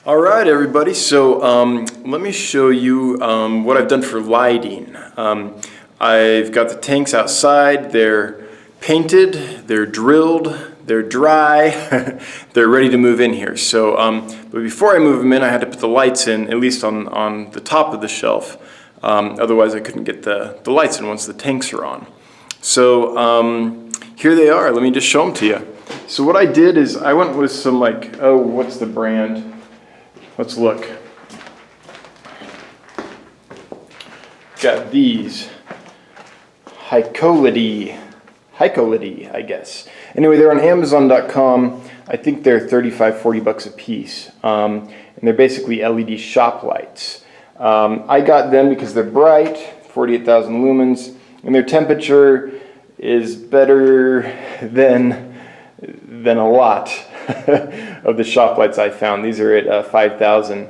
Alright everybody, so let me show you what I've done for lighting. I've got the tanks outside, they're painted, they're drilled, they're dry, they're ready to move in here. So, but before I move them in, I had to put the lights in, at least on the top of the shelf. Otherwise I couldn't get the lights in once the tanks are on. So here they are, let me just show them to you. So what I did is I went with some what's the brand? Let's look. Got these. Hycolity, I guess. Anyway, they're on Amazon.com. I think they're 35-40 bucks a piece. And they're basically LED shop lights. I got them because they're bright, 48,000 lumens, and their temperature is better than a lot of the shop lights I found. These are at 5,000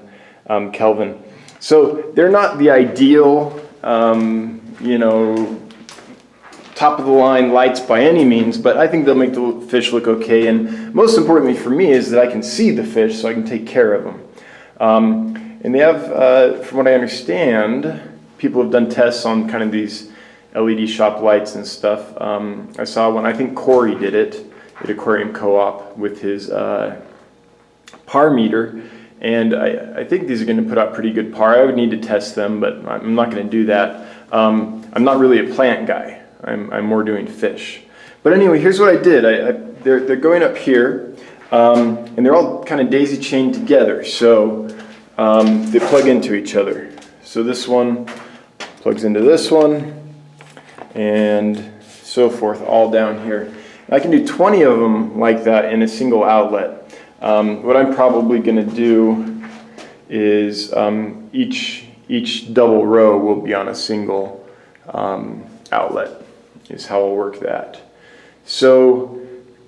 Kelvin. So they're not the ideal, top of the line lights by any means, but I think they'll make the fish look okay. And most importantly for me is that I can see the fish so I can take care of them. And they have, from what I understand, people have done tests on kind of these LED shop lights and stuff. I saw one, I think Corey did it at Aquarium Co-op with his par meter, and I think these are going to put out pretty good par. I would need to test them, but I'm not going to do that. I'm not really a plant guy. I'm more doing fish. But anyway, here's what I did. They're going up here, and they're all kind of daisy chained together, so they plug into each other. So this one plugs into this one, and so forth, all down here. I can do 20 of them like that in a single outlet. What I'm probably going to do is each double row will be on a single outlet, is how I'll work that. So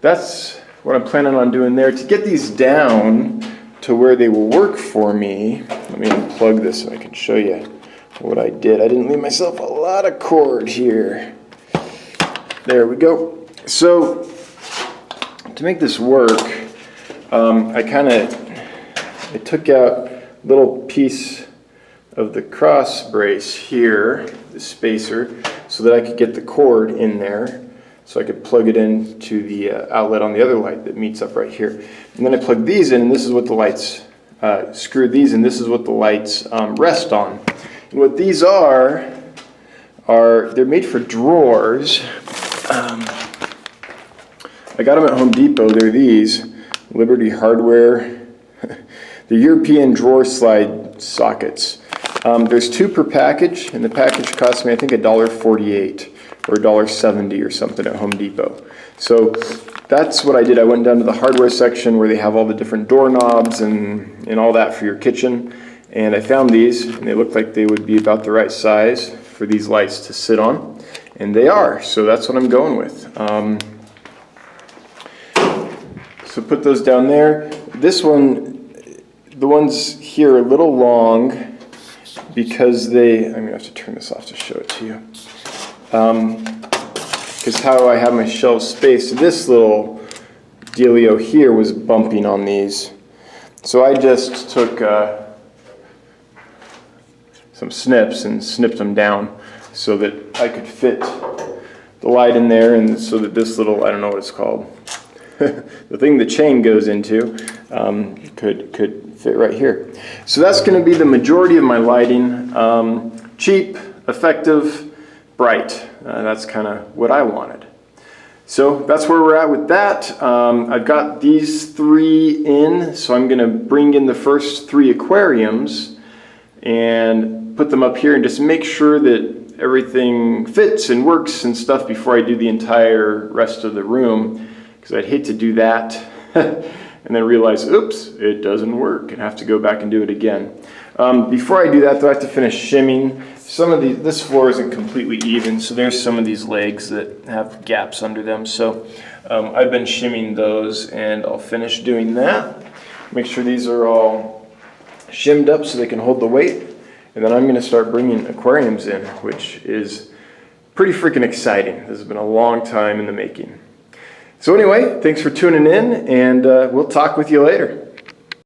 that's what I'm planning on doing there. To get these down to where they will work for me, let me unplug this so I can show you what I did. I didn't leave myself a lot of cord here. There we go. So, to make this work, I took out a little piece of the cross brace here, the spacer, so that I could get the cord in there, so I could plug it into the outlet on the other light that meets up right here. And then I plug these in, and this is what the lights, screw these in, this is what the lights rest on. And what these are they're made for drawers. I got them at Home Depot. They're these Liberty Hardware, the European drawer slide sockets. There's 2 per package, and the package cost me I think $1.48 or $1.70 or something at Home Depot. So that's what I did. I went down to the hardware section where they have all the different doorknobs and all that for your kitchen, and I found these, and they looked like they would be about the right size for these lights to sit on, and they are. So that's what I'm going with. So put those down there. This one, the ones here are a little long because I'm going to have to turn this off to show it to you. Because how I have my shelf spaced, this little dealio here was bumping on these. So I just took some snips and snipped them down so that I could fit the light in there, and so that this little, I don't know what it's called, the thing the chain goes into could fit right here. So that's going to be the majority of my lighting. Cheap, effective, bright. That's kind of what I wanted. So that's where we're at with that. I've got these 3 in, so I'm going to bring in the first 3 aquariums and put them up here and just make sure that everything fits and works and stuff before I do the entire rest of the room. Because I'd hate to do that and then realize, oops, it doesn't work, and have to go back and do it again. Before I do that, though, I have to finish shimming. Some of these, this floor isn't completely even, so there's some of these legs that have gaps under them. So I've been shimming those, and I'll finish doing that. Make sure these are all shimmed up so they can hold the weight. And then I'm going to start bringing aquariums in, which is pretty freaking exciting. This has been a long time in the making. So anyway, thanks for tuning in, and we'll talk with you later.